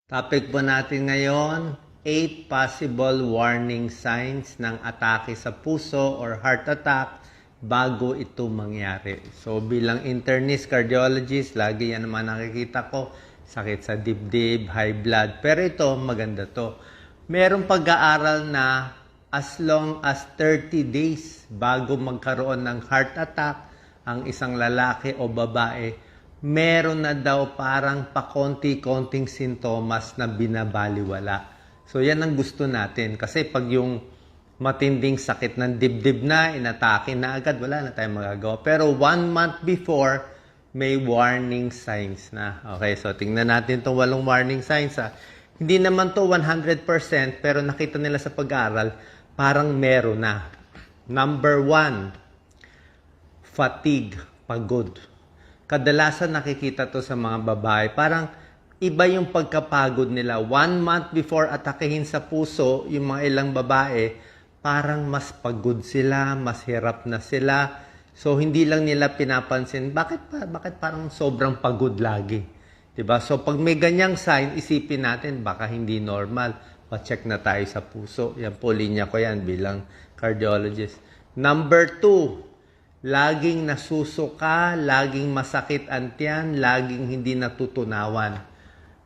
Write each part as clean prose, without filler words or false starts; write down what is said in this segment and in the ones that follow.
Topic po natin ngayon, 8 possible warning signs ng atake sa puso or heart attack bago ito mangyari. So bilang internist cardiologist, lagi yan naman nakikita ko, sakit sa dibdib, high blood. Pero ito, maganda to. Merong pag-aaral na as long as 30 days bago magkaroon ng heart attack ang isang lalaki o babae, meron na daw parang pakonti-konting sintomas na binabaliwala. So yan ang gusto natin. Kasi pag yung matinding sakit ng dibdib na, inatake na agad, wala na tayong magagawa. Pero 1 month before, may warning signs na. Okay, so tingnan natin itong 8 warning signs. Hindi naman to 100%, pero nakita nila sa pag-aaral, parang meron na. Number 1, fatigue, pagod. Kadalasan nakikita to sa mga babae. Parang iba yung pagkapagod nila. 1 month before atakehin sa puso, yung mga ilang babae, parang mas pagod sila, mas hirap na sila. So, hindi lang nila pinapansin, bakit parang sobrang pagod lagi? Diba? So, pag may ganyang sign, isipin natin, baka hindi normal. Pa-check na tayo sa puso. Yan po, linya ko yan bilang cardiologist. Number 2, laging nasusuka, laging masakit ang tiyan, laging hindi natutunawan.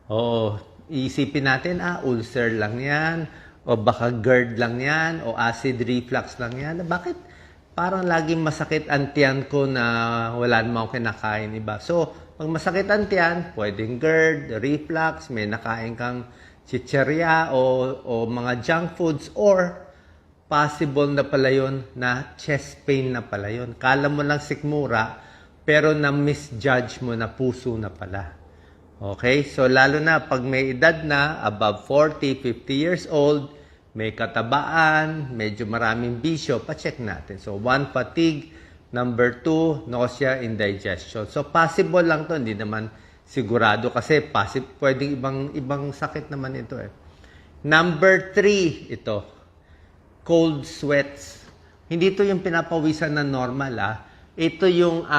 Oo, isipin natin, ulcer lang yan, o baka GERD lang yan, o acid reflux lang yan. Bakit parang laging masakit ang tiyan ko na wala namang kinakain iba? So, pag masakit ang tiyan, pwedeng GERD, reflux, may nakain kang chicherya o mga junk foods, or possible na pala yun na chest pain na pala yun. Kala mo lang sikmura, pero na-misjudge mo na puso na pala. Okay? So, lalo na pag may edad na, above 40, 50 years old, may katabaan, medyo maraming bisyo, pa-check natin. So, 1, fatigue. Number 2, nausea, indigestion. So, possible lang to, hindi naman sigurado kasi pwedeng ibang sakit naman ito eh. Number 3, ito, cold sweats. Hindi ito yung pinapawisan na normal. Ito yung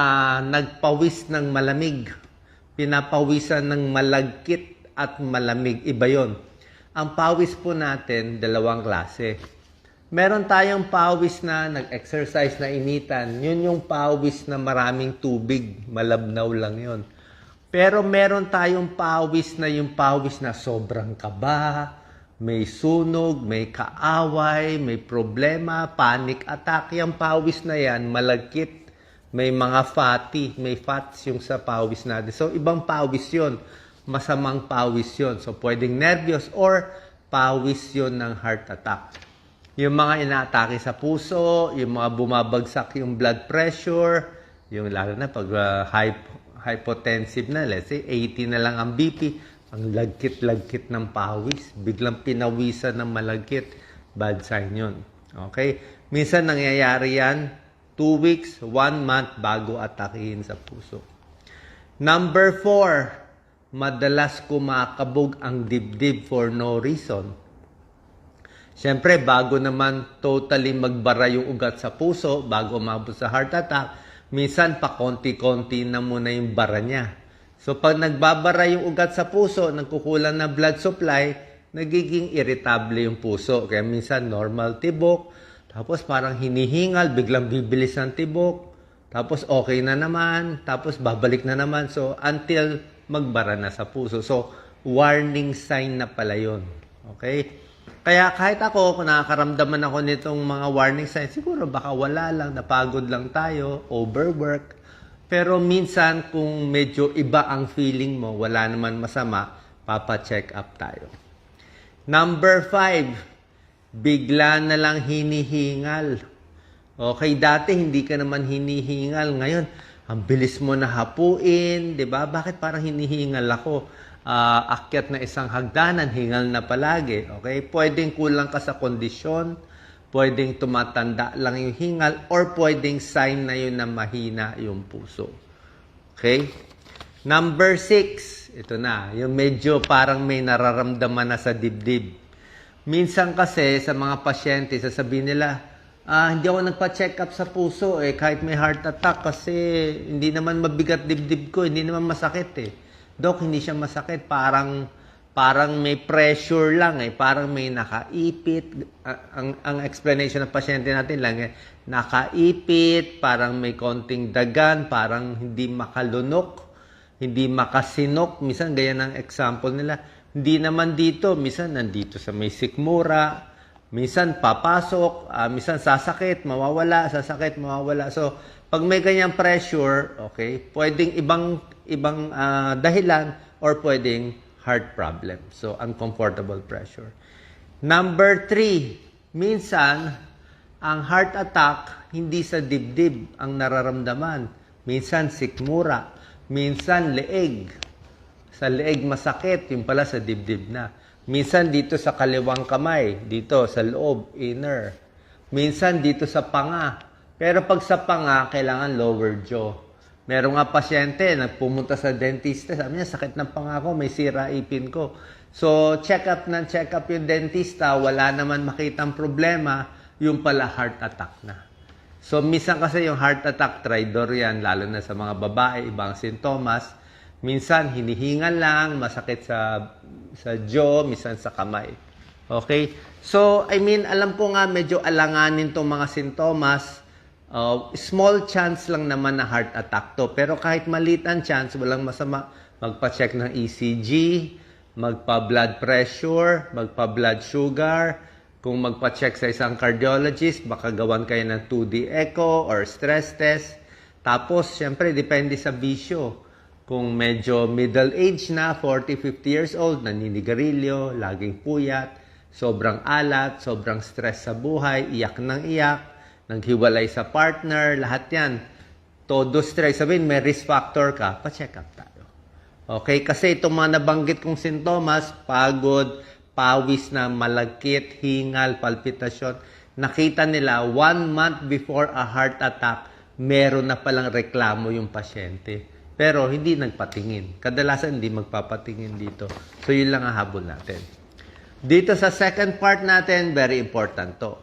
nagpawis ng malamig. Pinapawisan ng malagkit at malamig. Iba yon. Ang pawis po natin, 2 klase. Meron tayong pawis na nag-exercise na initan. Yun yung pawis na maraming tubig. Malabnaw lang yon. Pero meron tayong pawis na yung pawis na sobrang kaba, may sunog, may kaaway, may problema, panic attack. Yung pawis na yan, malagkit, may mga fatty, may fats yung sa pawis natin. So, ibang pawis yun. Masamang pawis yun. So, pwedeng nervyos or pawis yun ng heart attack. Yung mga inaatake sa puso, yung mga bumabagsak yung blood pressure, yung lalo na pag hypotensive na, let's say 80 na lang ang BP, ang lagkit-lagkit ng pawis, biglang pinawisan ng malagkit, bad sign yun. Okay? Minsan nangyayari yan, 2 weeks, 1 month bago atakihin sa puso. Number 4, madalas kumakabog ang dibdib for no reason. Siyempre, bago naman totally magbara yung ugat sa puso, bago umabot sa heart attack, minsan pa konti-konti na muna yung bara niya. So, pag nagbabara yung ugat sa puso, nagkukulang na blood supply, nagiging irritable yung puso. Kaya minsan normal tibok, tapos parang hinihingal, biglang bibilis ang tibok, tapos okay na naman, tapos babalik na naman. So, until magbara na sa puso. So, warning sign na pala yun. Okay? Kaya kahit ako, kung nakakaramdaman ako nitong mga warning signs, siguro baka wala lang, napagod lang tayo, overwork. Pero minsan, kung medyo iba ang feeling mo, wala naman masama, papa-check up tayo. Number 5, bigla na lang hinihingal. Okay, dati hindi ka naman hinihingal. Ngayon, ang bilis mo na hapuin, di ba? Bakit parang hinihingal ako? Akyat na isang hagdanan, hingal na palagi. Okay, pwedeng kulang ka sa kondisyon, pwedeng tumatanda lang yung hingal, or pwedeng sign na yun na mahina yung puso. Okay? Number 6, ito na, yung medyo parang may nararamdaman na sa dibdib. Minsan kasi sa mga pasyente, sasabihin nila, hindi ako nagpa-check up sa puso kahit may heart attack kasi hindi naman mabigat dibdib ko, hindi naman masakit Dok, hindi siya masakit, parang parang may pressure lang parang may nakaipit. Ang explanation ng pasyente natin lang nakaipit, parang may konting dagan, parang hindi makalunok, hindi makasinok. Minsan ganyan ang example nila. Hindi naman dito, minsan nandito sa may sikmura, minsan papasok, minsan sasakit, mawawala, sasakit, mawawala. So, pag may ganyang pressure, okay, pwedeng ibang dahilan or pwedeng heart problem. So, uncomfortable pressure. Number 3, minsan, ang heart attack, hindi sa dibdib ang nararamdaman. Minsan, sikmura. Minsan, leeg. Sa leeg masakit, yung pala sa dibdib na. Minsan, dito sa kaliwang kamay. Dito, sa loob, inner. Minsan, dito sa panga. Pero pag sa panga, kailangan lower jaw. Meron nga pasyente, nagpumunta sa dentista, sabi niya, sakit ng panga ko, may sira ipin ko. So, check up yung dentista, wala naman makitang problema, yung pala heart attack na. So, minsan kasi yung heart attack, tridor yan, lalo na sa mga babae, ibang sintomas. Minsan, hinihingal lang, masakit sa jaw, minsan sa kamay. Okay? So, alam ko nga, medyo alanganin itong mga sintomas. Small chance lang naman na heart attack to. Pero kahit maliit ang chance, walang masama. Magpa-check ng ECG, magpa-blood pressure, magpa-blood sugar. Kung magpa-check sa isang cardiologist, baka gawan kayo ng 2D echo or stress test. Tapos, syempre, depende sa bisyo. Kung medyo middle age na, 40, 50 years old, naninigarilyo, laging puyat, sobrang alat, sobrang stress sa buhay, iyak ng iyak, naghiwalay sa partner, lahat yan. Todo stress. Sabihin, may risk factor ka, pa-check up tayo. Okay? Kasi itong mga nabanggit kong sintomas, pagod, pawis na malagkit, hingal, palpitasyon, nakita nila 1 month before a heart attack, meron na palang reklamo yung pasyente. Pero hindi nagpatingin. Kadalasan hindi magpapatingin dito. So yun lang ang habol natin. Dito sa second part natin, very important to.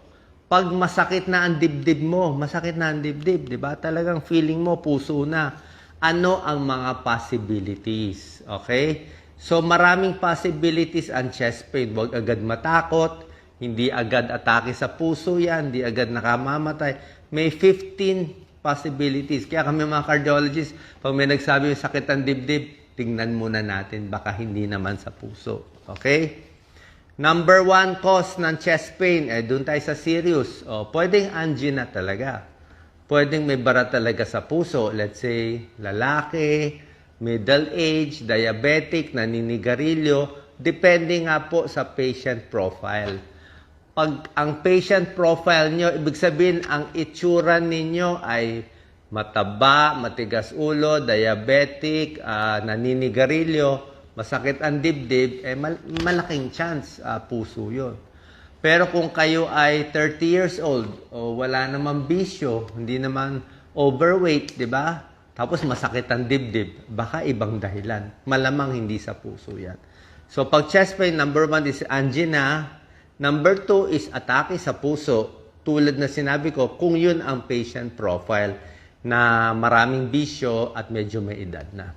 Pag masakit na ang dibdib mo, masakit na ang dibdib, di ba? Talagang feeling mo, puso na. Ano ang mga possibilities? Okay? So, maraming possibilities ang chest pain. Huwag agad matakot, hindi agad atake sa puso yan, hindi agad nakamamatay. May 15 possibilities. Kaya kami mga cardiologists, pag may nagsabi yung sakit ang dibdib, tingnan muna natin, baka hindi naman sa puso. Okay? Number 1 cause ng chest pain, doon tayo sa serious. Pwedeng angina talaga. Pwedeng may bara talaga sa puso. Let's say, lalaki, middle age, diabetic, naninigarilyo. Depende nga po sa patient profile. Pag ang patient profile nyo, ibig sabihin, ang itsura ninyo ay mataba, matigas ulo, diabetic, naninigarilyo, masakit ang dibdib, malaking chance puso yun. Pero kung kayo ay 30 years old, o wala namang bisyo, hindi naman overweight, di ba? Tapos masakit ang dibdib, baka ibang dahilan. Malamang hindi sa puso yan. So pag chest pain, number 1 is angina. Number 2 is atake sa puso. Tulad na sinabi ko, kung yun ang patient profile na maraming bisyo at medyo may edad na.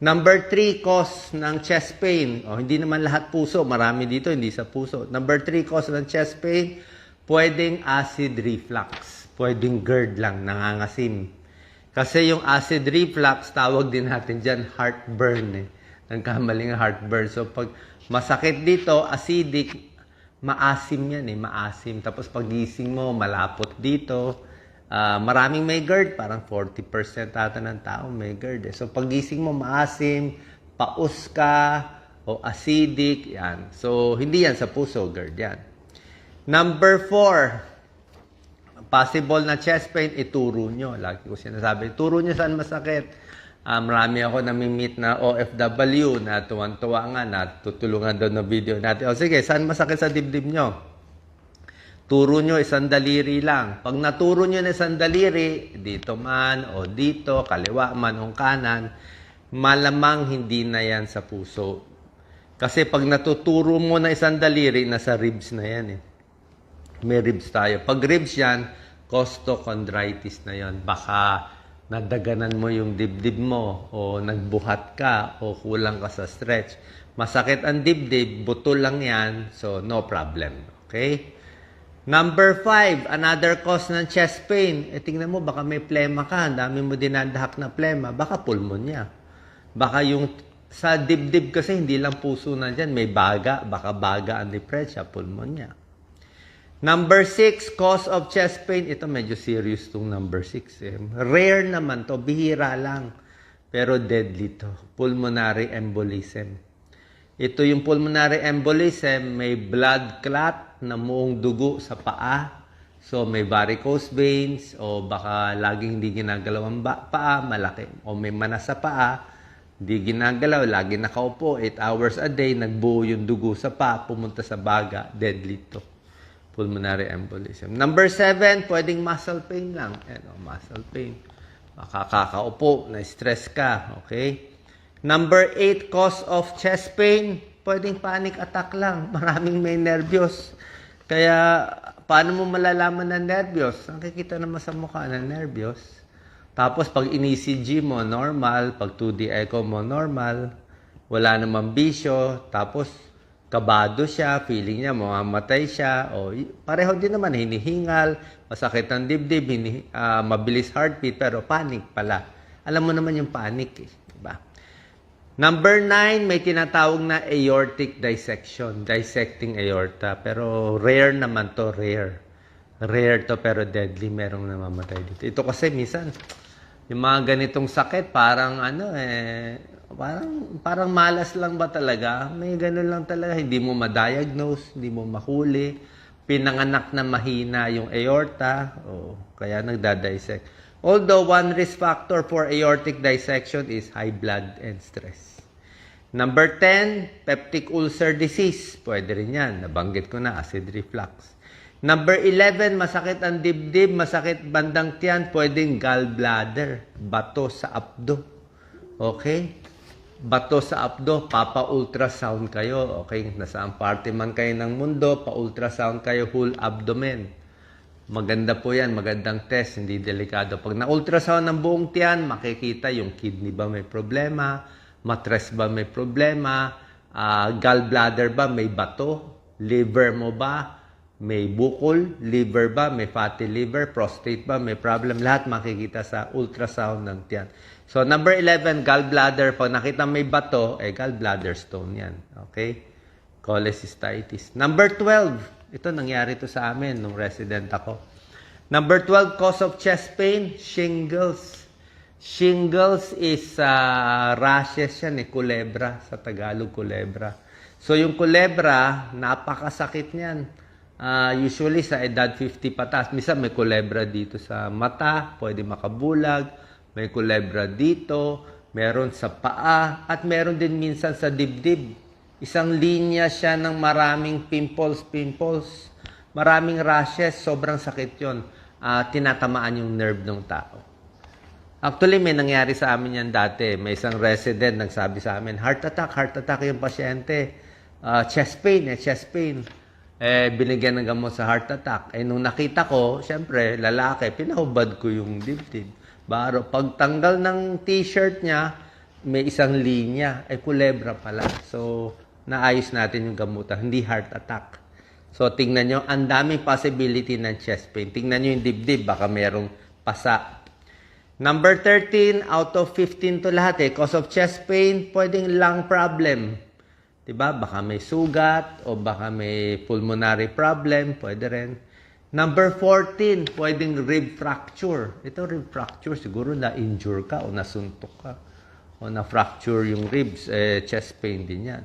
Number 3, cause ng chest pain. Hindi naman lahat puso. Marami dito, hindi sa puso. Number 3, cause ng chest pain, pwedeng acid reflux. Pwedeng GERD lang, nangangasim. Kasi yung acid reflux, tawag din natin dyan, heartburn. Nagkamaling heartburn. So, pag masakit dito, acidic, maasim yan maasim. Tapos pagising mo, malapot dito. Maraming may GERD, parang 40% ata ng tao may GERD. So, pagising mo, maasim, paus ka, o acidic, yan. So, hindi yan sa puso, GERD yan. Number 4, possible na chest pain, ituro nyo. Lagi ko sinasabi, turo nyo saan masakit. Marami ako nami-meet na OFW na tuwan-tuwa nga, natutulungan daw ng video natin. Sige, saan masakit sa dibdib nyo? Turo nyo isang daliri lang. Pag naturo nyo na isang daliri, dito man o dito, kaliwa man o kanan, malamang hindi na yan sa puso. Kasi pag natuturo mo na isang daliri, nasa ribs na yan May ribs tayo. Pag ribs yan, costochondritis na yan. Baka nadaganan mo yung dibdib mo o nagbuhat ka o kulang ka sa stretch. Masakit ang dibdib, buto lang yan, so no problem. Okay? Number 5, another cause ng chest pain. Tingnan mo, baka may plema ka, ang dami mo dinadahak na plema, baka pulmonya. Baka yung sa dibdib kasi hindi lang puso na dyan, may baga, baka baga ang depresya, pulmonya. Number 6, cause of chest pain. Ito medyo serious tong number 6. Rare naman to, bihira lang. Pero deadly to. Pulmonary embolism. Ito yung pulmonary embolism, may blood clot na muong dugo sa paa. So may varicose veins o baka laging hindi ginagalaw ang paa, malaki. O may manas sa paa, hindi ginagalaw, lagi nakaupo, 8 hours a day, nagbuo yung dugo sa paa, pumunta sa baga, deadly to. Pulmonary embolism. Number 7, pwedeng muscle pain lang. Muscle pain. Makakaupo, na-stress ka. Okay? Number 8, cause of chest pain. Pwedeng panic attack lang. Maraming may nervyos. Kaya, paano mo malalaman na nervyos? Nakikita naman sa mukha na nervyos. Tapos, pag in-ECG mo, normal. Pag 2D echo mo, normal. Wala namang bisyo. Tapos, kabado siya, feeling niya mamamatay siya, o pareho din naman, hinihingal, masakit ang dibdib, mabilis heartbeat, pero panic pala. Alam mo naman yung panic, diba? Number 9, may tinatawag na aortic dissection, dissecting aorta, pero rare naman to, rare. Rare to, pero deadly, merong namamatay dito. Ito kasi minsan, yung mga ganitong sakit, parang parang malas lang ba talaga? May ganun lang talaga. Hindi mo ma-diagnose, hindi mo mahuli. Pinanganak na mahina yung aorta, kaya nagda-dissect. Although, one risk factor for aortic dissection is high blood and stress. Number 10, peptic ulcer disease. Pwede rin yan. Nabanggit ko na, acid reflux. Number 11, masakit ang dibdib, masakit bandang tiyan, pwedeng gallbladder, bato sa abdo. Okay? Bato sa abdo, papa-ultrasound kayo. Okay, nasaan parte man kayo ng mundo, pa-ultrasound kayo, whole abdomen. Maganda po yan, magandang test, hindi delikado. Pag na-ultrasound ng buong tiyan, makikita yung kidney ba may problema, matres ba may problema, gallbladder ba may bato, liver mo ba may bukol, liver ba may fatty liver, prostate ba may problem, lahat makikita sa ultrasound ng tiyan. So, number 11, gallbladder. Pag nakita may bato, gallbladder stone yan. Okay? Cholecystitis. Number 12, ito nangyari to sa amin nung resident ako. Number 12, cause of chest pain, shingles. Shingles is rashes yan, kulebra. Sa Tagalog, kulebra. So, yung kulebra, napakasakit niyan. Usually, sa edad 50 patas. Minsan, may kulebra dito sa mata, pwede makabulag. May kulebra dito, meron sa paa, at meron din minsan sa dibdib. Isang linya siya ng maraming pimples, maraming rashes, sobrang sakit yun. Tinatamaan yung nerve ng tao. Actually, may nangyari sa amin yan dati. May isang resident nagsabi sa amin, heart attack yung pasyente. Chest pain. Binigyan ng gamot sa heart attack. Nung nakita ko, syempre, lalaki, pinahubad ko yung dibdib. Baro, pagtanggal ng t-shirt niya, may isang linya, kulebra pala. So, naayos natin yung gamutan, hindi heart attack. So, tingnan nyo, ang daming possibility ng chest pain. Tingnan nyo yung dibdib, baka merong pasa. Number 13, out of 15 to lahat cause of chest pain, pwedeng lung problem. Diba? Baka may sugat, o baka may pulmonary problem, pwede rin. Number 14, pwedeng rib fracture. Ito rib fracture, siguro na-injure ka o nasuntok ka. O na-fracture yung ribs, chest pain din yan.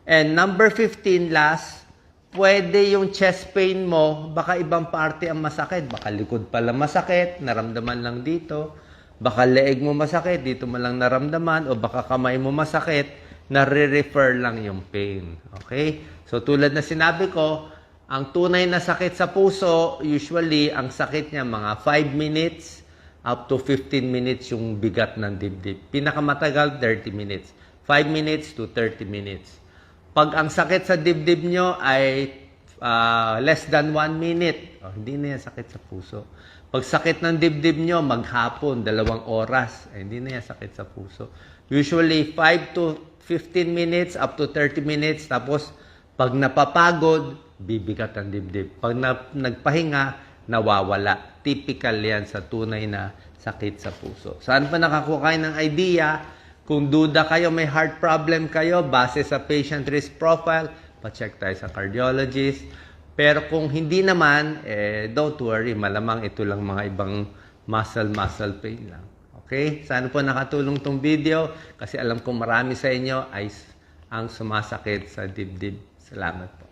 And number 15, last, pwede yung chest pain mo, baka ibang parte ang masakit. Baka likod pala masakit, naramdaman lang dito. Baka leeg mo masakit, dito mo lang naramdaman. O baka kamay mo masakit, nare-refer lang yung pain. Okay? So tulad na sinabi ko, ang tunay na sakit sa puso, usually, ang sakit niya mga 5 minutes up to 15 minutes yung bigat ng dibdib. Pinakamatagal, 30 minutes. 5 minutes to 30 minutes. Pag ang sakit sa dibdib nyo ay less than 1 minute, hindi na yan sakit sa puso. Pag sakit ng dibdib nyo, maghapon, 2 oras, hindi na yan sakit sa puso. Usually, 5 to 15 minutes up to 30 minutes. Tapos, pag napapagod, bibigat ang dibdib. Pag nagpahinga, nawawala. Typical yan sa tunay na sakit sa puso. Saan pa nakakuha kayo ng idea? Kung duda kayo, may heart problem kayo, base sa patient risk profile, pa-check tayo sa cardiologist. Pero kung hindi naman, don't worry, malamang ito lang mga ibang muscle pain lang. Okay? Sana po nakatulong tong video kasi alam ko marami sa inyo ay ang sumasakit sa dibdib. Salamat po.